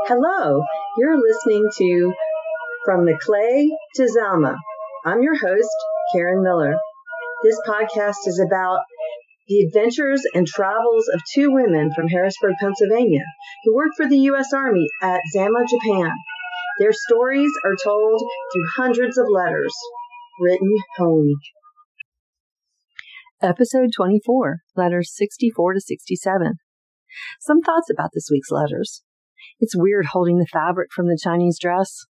Hello, you're listening to From the Clay to Zama. I'm your host, Karen Miller. This podcast is about the adventures and travels of two women from Harrisburg, Pennsylvania, who work for the U.S. Army at Zama, Japan. Their stories are told through hundreds of letters written home. Episode 24, letters 64 to 67. Some thoughts about this week's letters. It's weird holding the fabric from the Chinese dress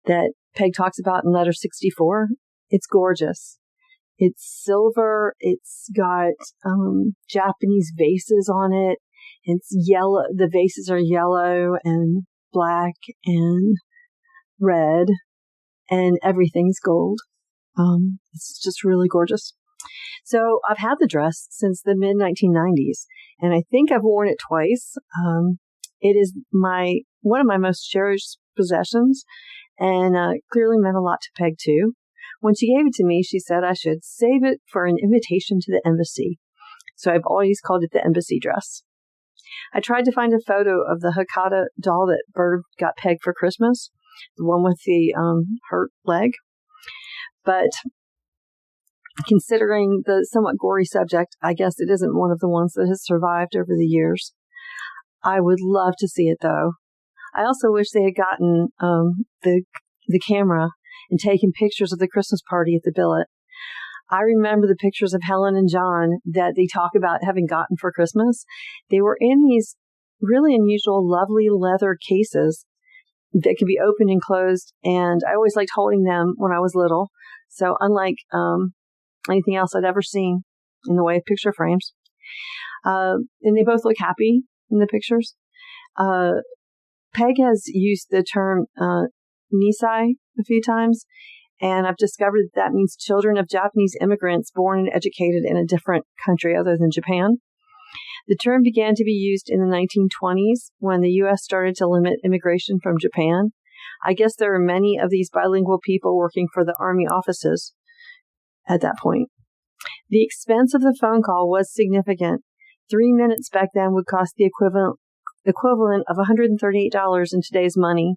that Peg talks about in letter 64. It's gorgeous. It's silver. It's got Japanese vases on it. It's yellow. The vases are yellow and black and red, and everything's gold. It's just really gorgeous. So I've had the dress since the mid-1990s, and I think I've worn it twice. It is one of my most cherished possessions, and clearly meant a lot to Peg too. When she gave it to me, she said I should save it for an invitation to the embassy. So I've always called it the embassy dress. I tried to find a photo of the Hakata doll that Bird got Peg for Christmas, the one with the hurt leg. But considering the somewhat gory subject, I guess it isn't one of the ones that has survived over the years. I would love to see it, though. I also wish they had gotten the camera and taken pictures of the Christmas party at the billet. I remember the pictures of Helen and John that they talk about having gotten for Christmas. They were in these really unusual, lovely leather cases that could be opened and closed, and I always liked holding them when I was little. So unlike anything else I'd ever seen in the way of picture frames. And they both look happy in the pictures. Peg has used the term Nisai a few times, and I've discovered that means children of Japanese immigrants born and educated in a different country other than Japan. The term began to be used in the 1920s when the U.S. started to limit immigration from Japan. I guess there are many of these bilingual people working for the Army offices at that point. The expense of the phone call was significant. 3 minutes back then would cost the equivalent of $138 in today's money.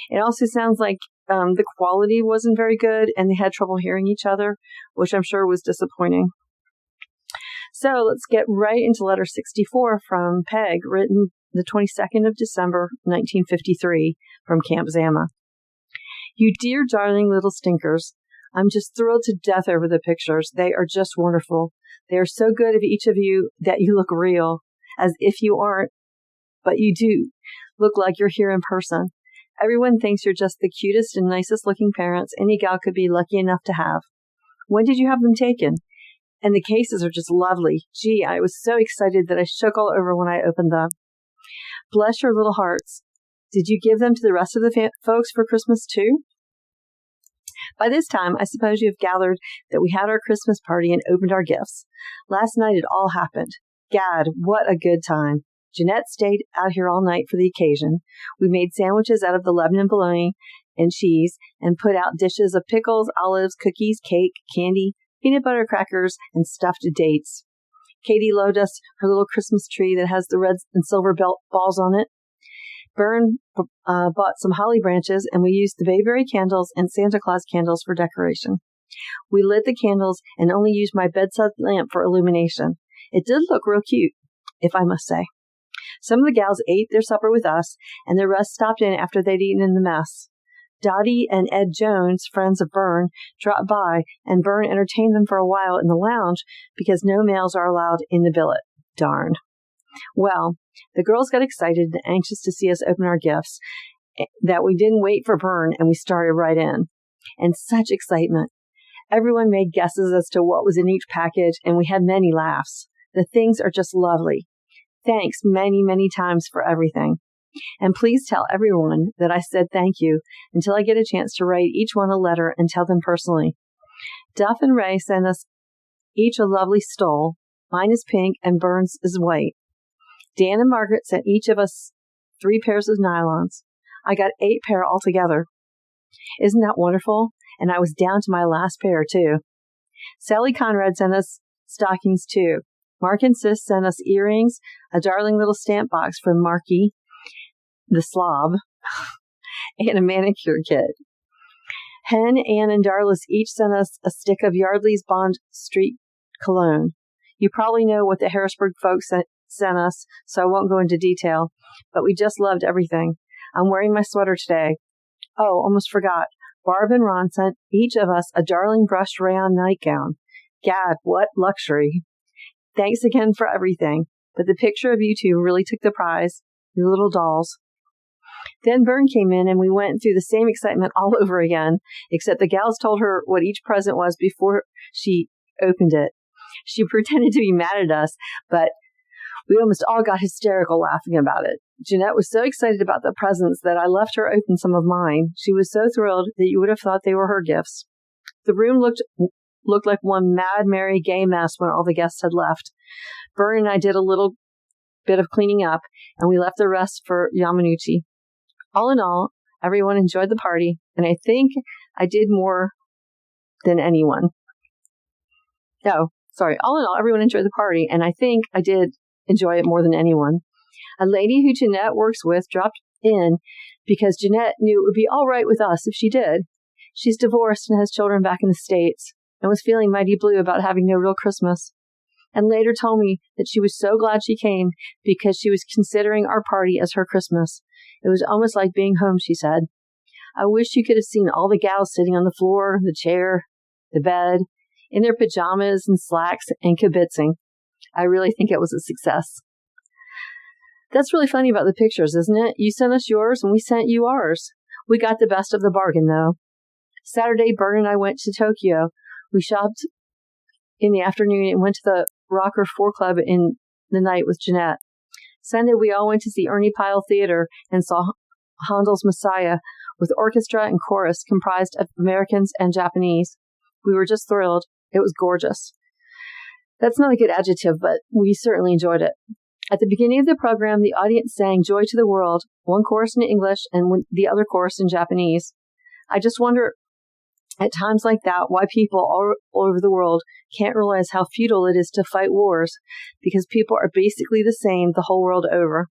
It also sounds like the quality wasn't very good and they had trouble hearing each other, which I'm sure was disappointing. So let's get right into letter 64 from Peg, written the 22nd of December, 1953, from Camp Zama. You dear darling little stinkers, I'm just thrilled to death over the pictures. They are just wonderful. They are so good of each of you that you look real, as if you aren't, but you do look like you're here in person. Everyone thinks you're just the cutest and nicest looking parents any gal could be lucky enough to have. When did you have them taken? And the cases are just lovely. Gee, I was so excited that I shook all over when I opened them. Bless your little hearts. Did you give them to the rest of the folks for Christmas too? By this time, I suppose you have gathered that we had our Christmas party and opened our gifts. Last night it all happened. Gad, what a good time. Jeanette stayed out here all night for the occasion. We made sandwiches out of the Lebanon bologna and cheese and put out dishes of pickles, olives, cookies, cake, candy, peanut butter crackers, and stuffed dates. Katie loaded us her little Christmas tree that has the red and silver balls on it. Bern bought some holly branches, and we used the bayberry candles and Santa Claus candles for decoration. We lit the candles and only used my bedside lamp for illumination. It did look real cute, if I must say. Some of the gals ate their supper with us, and the rest stopped in after they'd eaten in the mess. Dottie and Ed Jones, friends of Bern, dropped by, and Bern entertained them for a while in the lounge because no males are allowed in the billet. Darn. Well, the girls got excited and anxious to see us open our gifts, that we didn't wait for Bern, and we started right in. And such excitement. Everyone made guesses as to what was in each package, and we had many laughs. The things are just lovely. Thanks many, many times for everything. And please tell everyone that I said thank you until I get a chance to write each one a letter and tell them personally. Duff and Ray sent us each a lovely stole. Mine is pink and Bern's is white. Dan and Margaret sent each of us 3 pairs of nylons. I got 8 pair altogether. Isn't that wonderful? And I was down to my last pair, too. Sally Conrad sent us stockings, too. Mark and Sis sent us earrings, a darling little stamp box from Marky, the slob, and a manicure kit. Hen, Ann, and Darlis each sent us a stick of Yardley's Bond Street cologne. You probably know what the Harrisburg folks sent us, so I won't go into detail, but we just loved everything. I'm wearing my sweater today. Oh, almost forgot. Barb and Ron sent each of us a darling brushed rayon nightgown. Gad, what luxury. Thanks again for everything, but the picture of you two really took the prize, your little dolls. Then Bern came in and we went through the same excitement all over again, except the gals told her what each present was before she opened it. She pretended to be mad at us, but we almost all got hysterical laughing about it. Jeanette was so excited about the presents that I left her open some of mine. She was so thrilled that you would have thought they were her gifts. The room looked like one mad, merry, gay mess when all the guests had left. Bern and I did a little bit of cleaning up, and we left the rest for Yamanuchi. All in all, everyone enjoyed the party, and I think I did more than anyone. All in all, everyone enjoyed the party, and I think I did enjoy it more than anyone. A lady who Jeanette works with dropped in because Jeanette knew it would be all right with us if she did. She's divorced and has children back in the States and was feeling mighty blue about having no real Christmas. And later told me that she was so glad she came because she was considering our party as her Christmas. It was almost like being home, she said. I wish you could have seen all the gals sitting on the floor, the chair, the bed, in their pajamas and slacks and kibitzing. I really think it was a success. That's really funny about the pictures, isn't it? You sent us yours and we sent you ours. We got the best of the bargain, though. Saturday, Bern and I went to Tokyo. We shopped in the afternoon and went to the Rocker 4 Club in the night with Jeanette. Sunday, we all went to see Ernie Pyle Theater and saw Handel's Messiah with orchestra and chorus comprised of Americans and Japanese. We were just thrilled. It was gorgeous. That's not a good adjective, but we certainly enjoyed it. At the beginning of the program, the audience sang Joy to the World, one chorus in English and the other chorus in Japanese. I just wonder at times like that why people all over the world can't realize how futile it is to fight wars, because people are basically the same the whole world over.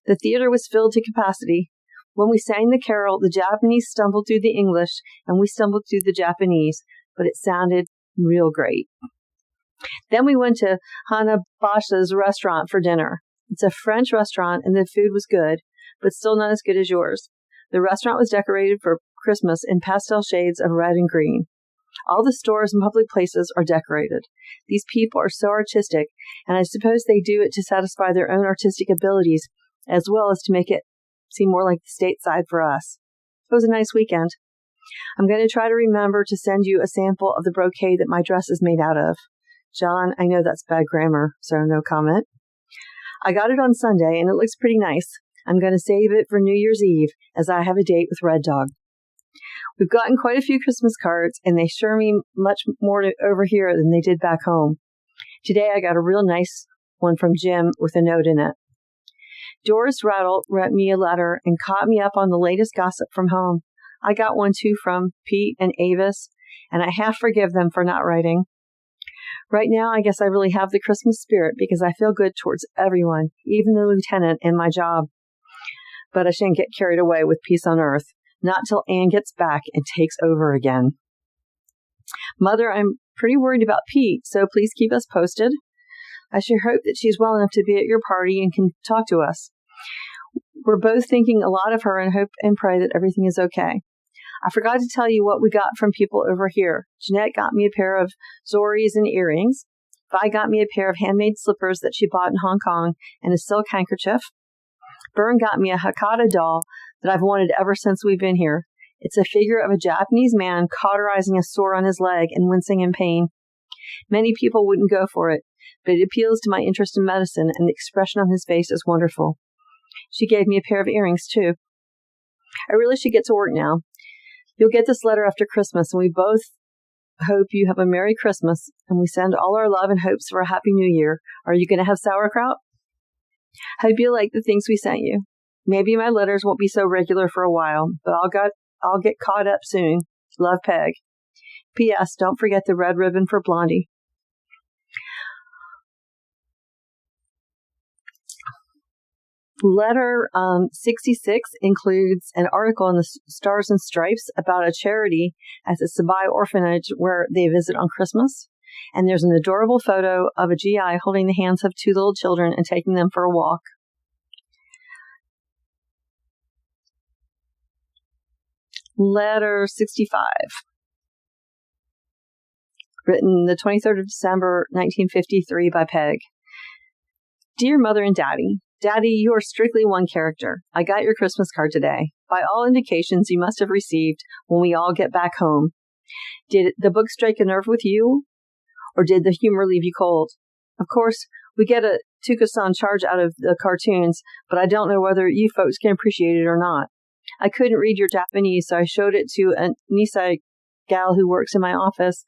The theater was filled to capacity. When we sang the carol, the Japanese stumbled through the English and we stumbled through the Japanese, but it sounded real great. Then we went to Hanabasha's restaurant for dinner. It's a French restaurant and the food was good, but still not as good as yours. The restaurant was decorated for Christmas in pastel shades of red and green. All the stores and public places are decorated. These people are so artistic, and I suppose they do it to satisfy their own artistic abilities, as well as to make it seem more like the stateside for us. It was a nice weekend. I'm going to try to remember to send you a sample of the brocade that my dress is made out of. John, I know that's bad grammar, so no comment. I got it on Sunday, and it looks pretty nice. I'm going to save it for New Year's Eve, as I have a date with Red Dog. We've gotten quite a few Christmas cards, and they sure mean much more over here than they did back home. Today, I got a real nice one from Jim with a note in it. Doris Rattle wrote me a letter and caught me up on the latest gossip from home. I got one, too, from Pete and Avis, and I half forgive them for not writing. Right now, I guess I really have the Christmas spirit because I feel good towards everyone, even the lieutenant and my job. But I shouldn't get carried away with peace on earth, not till Anne gets back and takes over again. Mother, I'm pretty worried about Pete, so please keep us posted. I sure hope that she's well enough to be at your party and can talk to us. We're both thinking a lot of her and hope and pray that everything is okay. I forgot to tell you what we got from people over here. Jeanette got me a pair of Zoris and earrings. Vi got me a pair of handmade slippers that she bought in Hong Kong and a silk handkerchief. Bern got me a Hakata doll that I've wanted ever since we've been here. It's a figure of a Japanese man cauterizing a sore on his leg and wincing in pain. Many people wouldn't go for it, but it appeals to my interest in medicine, and the expression on his face is wonderful. She gave me a pair of earrings, too. I really should get to work now. You'll get this letter after Christmas, and we both hope you have a Merry Christmas, and we send all our love and hopes for a Happy New Year. Are you going to have sauerkraut? Hope you like the things we sent you. Maybe my letters won't be so regular for a while, but I'll get caught up soon. Love, Peg. P.S. Don't forget the red ribbon for Blondie. Letter 66 includes an article in the Stars and Stripes about a charity at the Sabai orphanage where they visit on Christmas. And there's an adorable photo of a GI holding the hands of two little children and taking them for a walk. Letter 65, written the 23rd of December, 1953 by Peg. Dear Mother and Daddy, Daddy, you are strictly one character. I got your Christmas card today. By all indications, you must have received when we all get back home. Did the book strike a nerve with you? Or did the humor leave you cold? Of course, we get a Tucson charge out of the cartoons, but I don't know whether you folks can appreciate it or not. I couldn't read your Japanese, so I showed it to a Nisai gal who works in my office,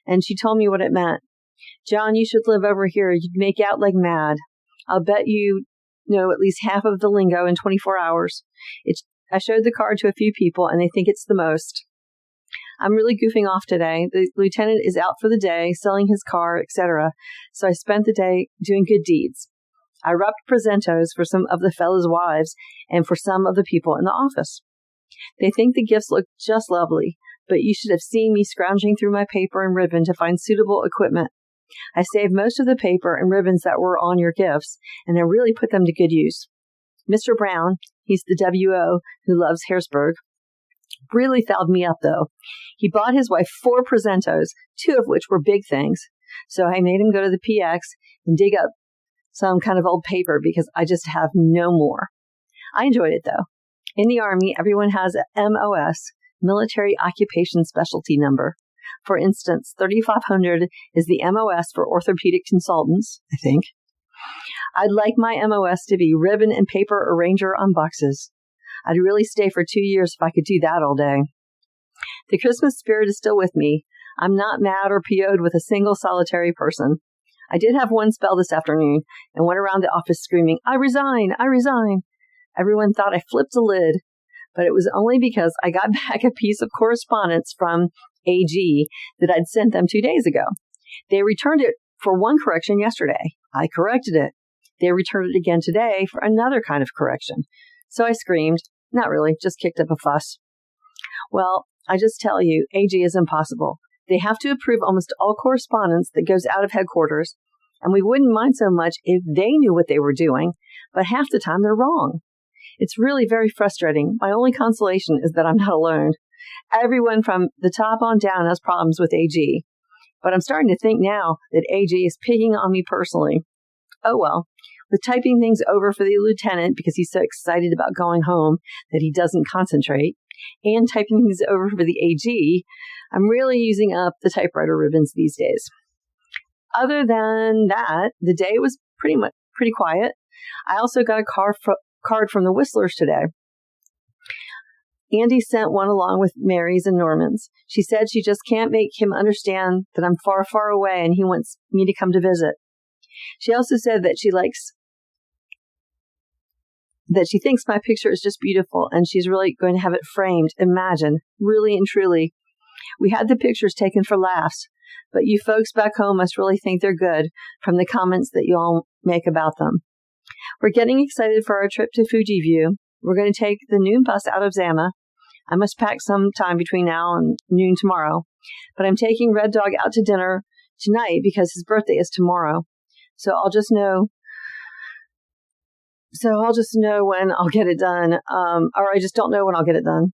and she told me what it meant. John, you should live over here. You'd make out like mad. I'll bet you know at least half of the lingo in 24 hours. I showed the card to a few people, and they think it's the most. I'm really goofing off today. The lieutenant is out for the day, selling his car, etc. So I spent the day doing good deeds. I wrapped presentos for some of the fellows' wives and for some of the people in the office. They think the gifts look just lovely, but you should have seen me scrounging through my paper and ribbon to find suitable equipment. I saved most of the paper and ribbons that were on your gifts, and I really put them to good use. Mr. Brown, he's the WO who loves Harrisburg, really fouled me up, though. He bought his wife 4 presentos, 2 of which were big things. So I made him go to the PX and dig up some kind of old paper because I just have no more. I enjoyed it, though. In the Army, everyone has a MOS, Military Occupation Specialty number. For instance, 3500 is the MOS for orthopedic consultants, I think. I'd like my MOS to be ribbon and paper arranger on boxes. I'd really stay for 2 years if I could do that all day. The Christmas spirit is still with me. I'm not mad or PO'd with a single solitary person. I did have one spell this afternoon and went around the office screaming, I resign, I resign. Everyone thought I flipped a lid, but it was only because I got back a piece of correspondence from AG that I'd sent them 2 days ago. They returned it for one correction yesterday. I corrected it. They returned it again today for another kind of correction. So I screamed. Not really, just kicked up a fuss. Well, I just tell you, AG is impossible. They have to approve almost all correspondence that goes out of headquarters, and we wouldn't mind so much if they knew what they were doing, but half the time they're wrong. It's really very frustrating. My only consolation is that I'm not alone. Everyone from the top on down has problems with AG, but I'm starting to think now that AG is picking on me personally. Oh well, with typing things over for the lieutenant because he's so excited about going home that he doesn't concentrate, and typing things over for the AG, I'm really using up the typewriter ribbons these days. Other than that, the day was pretty quiet. I also got a card from the Whistlers today. Andy sent one along with Mary's and Norman's. She said she just can't make him understand that I'm far, far away and he wants me to come to visit. She also said that she thinks my picture is just beautiful and she's really going to have it framed. Imagine, really and truly. We had the pictures taken for laughs, but you folks back home must really think they're good from the comments that you all make about them. We're getting excited for our trip to Fuji View. We're going to take the noon bus out of Zama. I must pack some time between now and noon tomorrow, but I'm taking Red Dog out to dinner tonight because his birthday is tomorrow. So I'll just know when I'll get it done, or I just don't know when I'll get it done.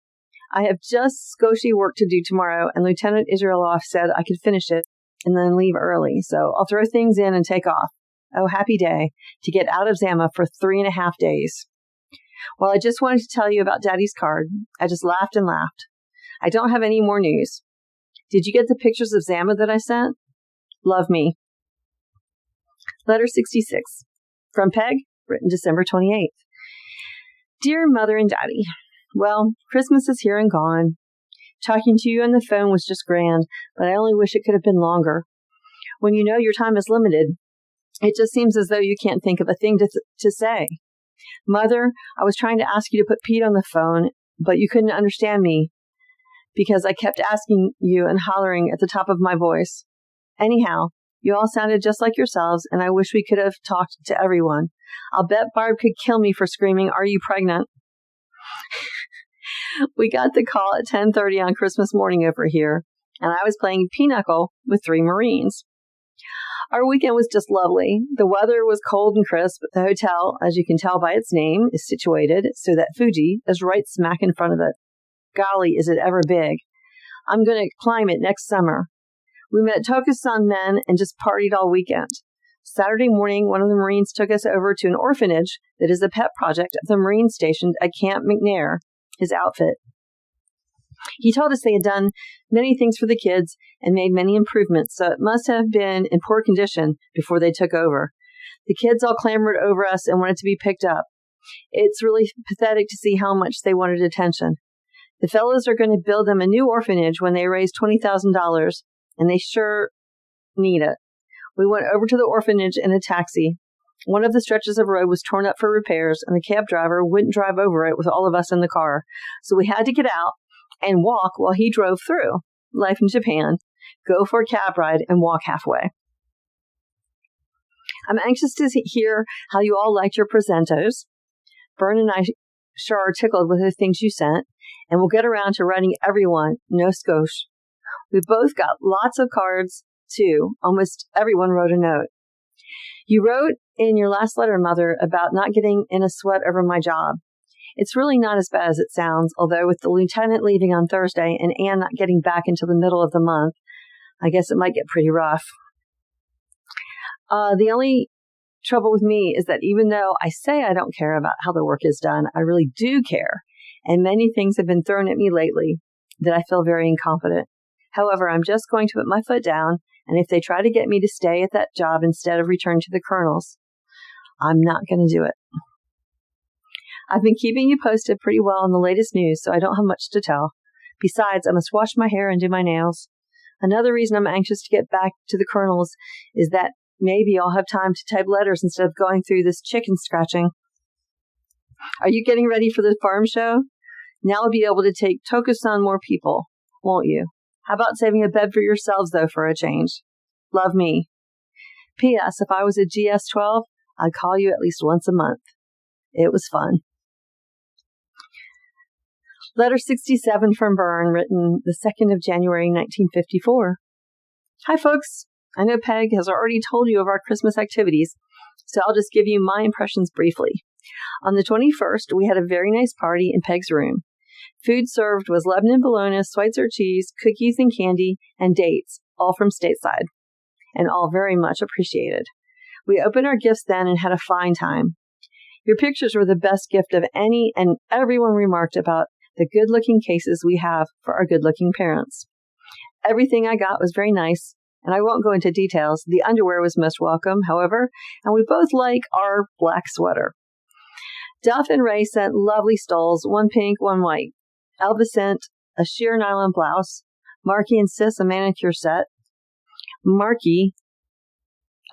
I have just scoshy work to do tomorrow, and Lieutenant Israeloff said I could finish it and then leave early. So I'll throw things in and take off. Oh, happy day to get out of Zama for 3.5 days. Well, I just wanted to tell you about Daddy's card. I just laughed and laughed. I don't have any more news. Did you get the pictures of Zama that I sent? Love me. Letter 66. From Peg, written December 28th. Dear Mother and Daddy, well, Christmas is here and gone. Talking to you on the phone was just grand, but I only wish it could have been longer. When you know your time is limited, it just seems as though you can't think of a thing to say. Mother, I was trying to ask you to put Pete on the phone, but you couldn't understand me because I kept asking you and hollering at the top of my voice. Anyhow, You all sounded just like yourselves, and I wish we could have talked to everyone. I'll bet Barb could kill me for screaming, "Are you pregnant?" We got the call at 10:30 on Christmas morning over here, and I was playing pinochle with 3 Marines. Our weekend was just lovely. The weather was cold and crisp. The hotel, as you can tell by its name, is situated so that Fuji is right smack in front of it. Golly, is it ever big. I'm going to climb it next summer. We met Tokusan men and just partied all weekend. Saturday morning, one of the Marines took us over to an orphanage that is a pet project of the Marine stationed at Camp McNair, his outfit. He told us they had done many things for the kids and made many improvements, so it must have been in poor condition before they took over. The kids all clambered over us and wanted to be picked up. It's really pathetic to see how much they wanted attention. The fellows are going to build them a new orphanage when they raise $20,000, and they sure need it. We went over to the orphanage in a taxi. One of the stretches of road was torn up for repairs, and the cab driver wouldn't drive over it with all of us in the car. So we had to get out and walk while he drove through. Life in Japan. Go for a cab ride and walk halfway. I'm anxious to hear how you all liked your presentos. Bern and I sure are tickled with the things you sent, and we'll get around to writing everyone, no skosh. We both got lots of cards, too. Almost everyone wrote a note. You wrote in your last letter, Mother, about not getting in a sweat over my job. It's really not as bad as it sounds, although with the lieutenant leaving on Thursday and Anne not getting back until the middle of the month, I guess it might get pretty rough. The only trouble with me is that even though I say I don't care about how the work is done, I really do care, and many things have been thrown at me lately that I feel very incompetent. However, I'm just going to put my foot down, and if they try to get me to stay at that job instead of return to the colonel's, I'm not going to do it. I've been keeping you posted pretty well on the latest news, so I don't have much to tell. Besides, I must wash my hair and do my nails. Another reason I'm anxious to get back to the colonel's is that maybe I'll have time to type letters instead of going through this chicken scratching. Are you getting ready for the farm show? Now I'll be able to take Tokusan more people, won't you? How about saving a bed for yourselves, though, for a change? Love, me. P.S. If I was a GS-12, I'd call you at least once a month. It was fun. Letter 67 from Bern, written the 2nd of January, 1954. Hi, folks. I know Peg has already told you of our Christmas activities, so I'll just give you my impressions briefly. On the 21st, we had a very nice party in Peg's room. Food served was Lebanon bologna, Schweitzer cheese, cookies and candy, and dates, all from stateside, and all very much appreciated. We opened our gifts then and had a fine time. Your pictures were the best gift of any, and everyone remarked about the good-looking cases we have for our good-looking parents. Everything I got was very nice, and I won't go into details. The underwear was most welcome, however, and we both like our black sweater. Duff and Ray sent lovely stoles, one pink, one white. Elva sent a sheer nylon blouse. Marky and Sis a manicure set. Marky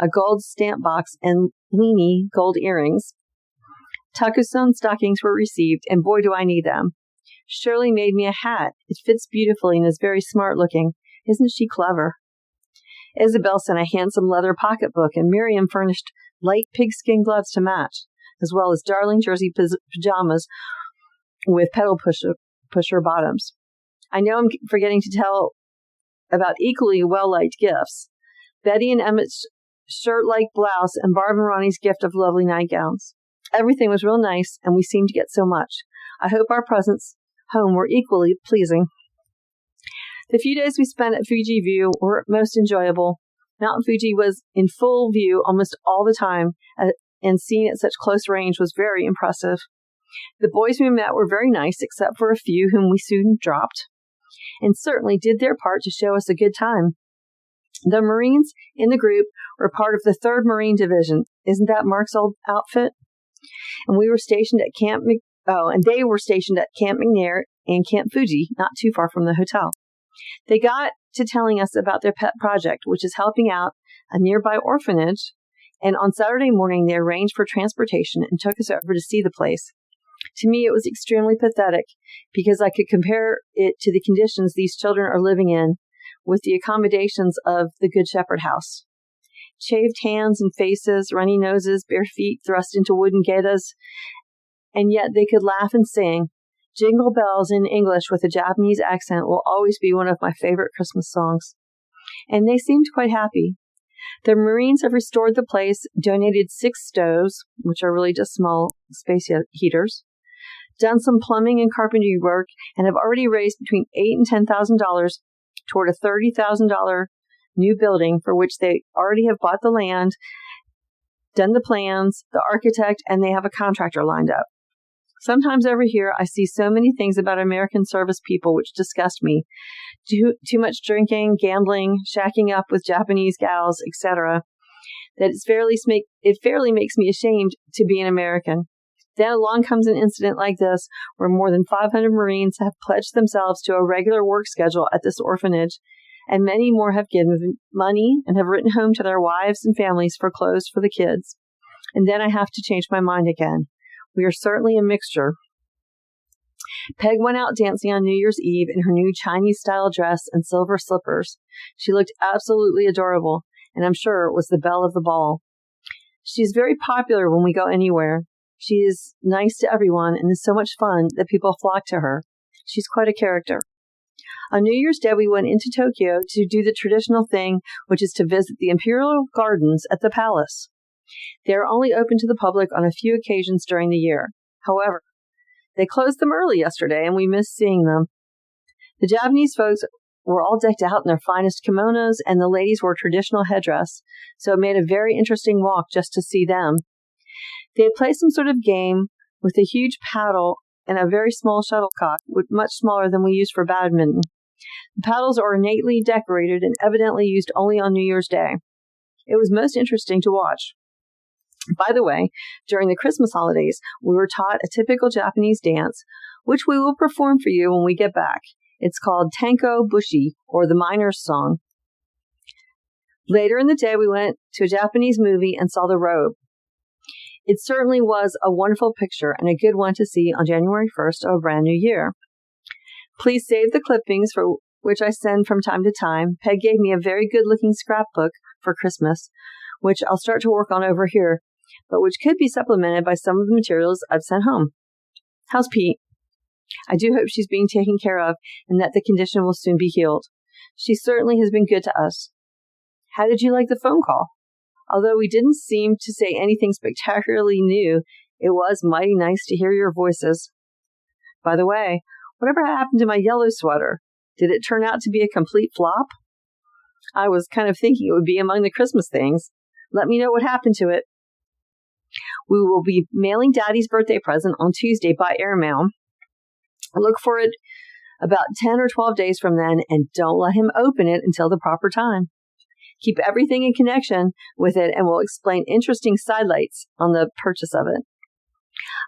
a gold stamp box and Leanie gold earrings. Takusan stockings were received, and boy do I need them. Shirley made me a hat. It fits beautifully and is very smart looking. Isn't she clever? Isabel sent a handsome leather pocketbook, and Miriam furnished light pigskin gloves to match, as well as darling jersey pajamas with pedal pusher bottoms. I know I'm forgetting to tell about equally well-liked gifts. Betty and Emmett's shirt-like blouse and Barb and Ronnie's gift of lovely nightgowns. Everything was real nice, and we seemed to get so much. I hope our presents home were equally pleasing. The few days we spent at Fuji View were most enjoyable. Mount Fuji was in full view almost all the time, and seen at such close range was very impressive. The boys we met were very nice, except for a few whom we soon dropped, and certainly did their part to show us a good time. The Marines in the group were part of the 3rd Marine Division. Isn't that Mark's old outfit? And we were stationed at they were stationed at Camp McNair and Camp Fuji, not too far from the hotel. They got to telling us about their pet project, which is helping out a nearby orphanage, and on Saturday morning they arranged for transportation and took us over to see the place. To me, it was extremely pathetic because I could compare it to the conditions these children are living in with the accommodations of the Good Shepherd House. shaved hands and faces, runny noses, bare feet thrust into wooden getas, and yet they could laugh and sing. Jingle Bells in English with a Japanese accent will always be one of my favorite Christmas songs. And they seemed quite happy. The Marines have restored the place, donated 6 stoves, which are really just small space heaters, done some plumbing and carpentry work, and have already raised between $8,000 and $10,000 toward a $30,000 new building for which they already have bought the land, done the plans, the architect, and they have a contractor lined up. Sometimes over here, I see so many things about American service people which disgust me. Too much drinking, gambling, shacking up with Japanese gals, etc. That it fairly makes me ashamed to be an American. Then along comes an incident like this, where more than 500 Marines have pledged themselves to a regular work schedule at this orphanage, and many more have given money and have written home to their wives and families for clothes for the kids. And then I have to change my mind again. We are certainly a mixture. Peg went out dancing on New Year's Eve in her new Chinese-style dress and silver slippers. She looked absolutely adorable, and I'm sure it was the belle of the ball. She's very popular when we go anywhere. She is nice to everyone and is so much fun that people flock to her. She's quite a character. On New Year's Day, we went into Tokyo to do the traditional thing, which is to visit the Imperial Gardens at the palace. They are only open to the public on a few occasions during the year. However, they closed them early yesterday, and we missed seeing them. The Japanese folks were all decked out in their finest kimonos, and the ladies wore traditional headdress, so it made a very interesting walk just to see them. They had played some sort of game with a huge paddle and a very small shuttlecock, much smaller than we use for badminton. The paddles are ornately decorated and evidently used only on New Year's Day. It was most interesting to watch. By the way, during the Christmas holidays, we were taught a typical Japanese dance, which we will perform for you when we get back. It's called Tanko Bushi, or the Miner's Song. Later in the day, we went to a Japanese movie and saw The Robe. It certainly was a wonderful picture and a good one to see on January 1st of a brand new year. Please save the clippings for which I send from time to time. Peg gave me a very good-looking scrapbook for Christmas, which I'll start to work on over here, but which could be supplemented by some of the materials I've sent home. How's Pete? I do hope she's being taken care of and that the condition will soon be healed. She certainly has been good to us. How did you like the phone call? Although we didn't seem to say anything spectacularly new, it was mighty nice to hear your voices. By the way, whatever happened to my yellow sweater? Did it turn out to be a complete flop? I was kind of thinking it would be among the Christmas things. Let me know what happened to it. We will be mailing Daddy's birthday present on Tuesday by airmail. Look for it about 10 or 12 days from then, and don't let him open it until the proper time. Keep everything in connection with it, and we'll explain interesting sidelights on the purchase of it.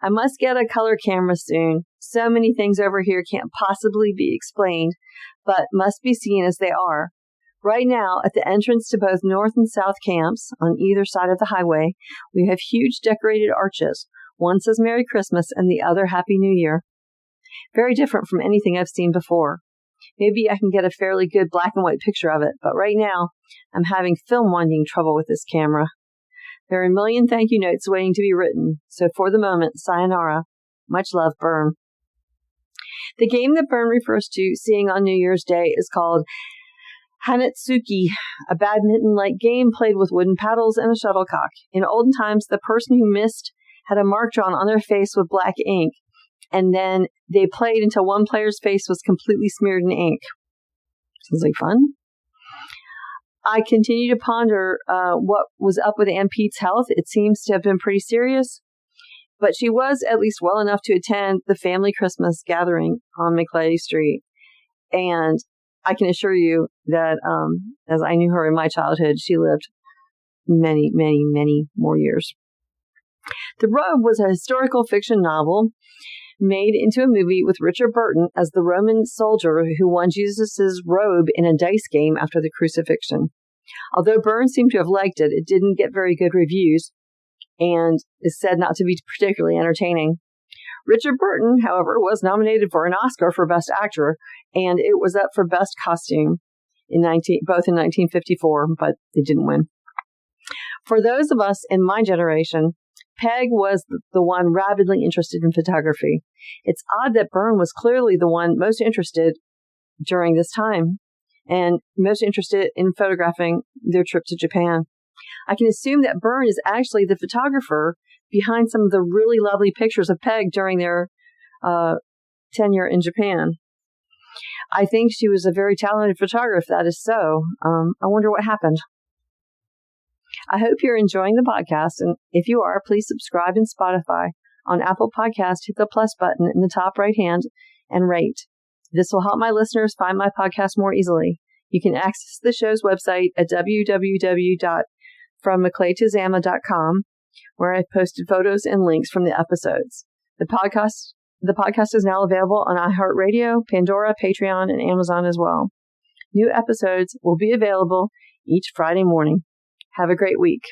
I must get a color camera soon. So many things over here can't possibly be explained, but must be seen as they are. Right now, at the entrance to both North and South camps, on either side of the highway, we have huge decorated arches. One says Merry Christmas and the other Happy New Year. Very different from anything I've seen before. Maybe I can get a fairly good black and white picture of it, but right now, I'm having film winding trouble with this camera. There are a million thank you notes waiting to be written, so for the moment, sayonara. Much love, Bern. The game that Bern refers to seeing on New Year's Day is called Hanetsuki, a badminton-like game played with wooden paddles and a shuttlecock. In olden times, the person who missed had a mark drawn on their face with black ink, and then they played until one player's face was completely smeared in ink. Sounds like fun. I continue to ponder what was up with Aunt Pete's health. It seems to have been pretty serious, but she was at least well enough to attend the family Christmas gathering on McClady Street. And I can assure you that as I knew her in my childhood, she lived many, many, many more years. The Robe was a historical fiction novel made into a movie with Richard Burton as the Roman soldier who won Jesus' robe in a dice game after the crucifixion. Although Burns seemed to have liked it, it didn't get very good reviews and is said not to be particularly entertaining. Richard Burton, however, was nominated for an Oscar for Best Actor, and it was up for Best Costume both in 1954, but it didn't win. For those of us in my generation, Peg was the one rabidly interested in photography. It's odd that Bern was clearly the one most interested during this time and most interested in photographing their trip to Japan. I can assume that Bern is actually the photographer behind some of the really lovely pictures of Peg during their tenure in Japan. I think she was a very talented photographer, that is so. I wonder what happened. I hope you're enjoying the podcast, and if you are, please subscribe in Spotify. On Apple Podcasts, hit the plus button in the top right hand and rate. This will help my listeners find my podcast more easily. You can access the show's website at www.FromMcClayToZama.com, where I've posted photos and links from the episodes. The podcast is now available on iHeartRadio, Pandora, Patreon, and Amazon as well. New episodes will be available each Friday morning. Have a great week.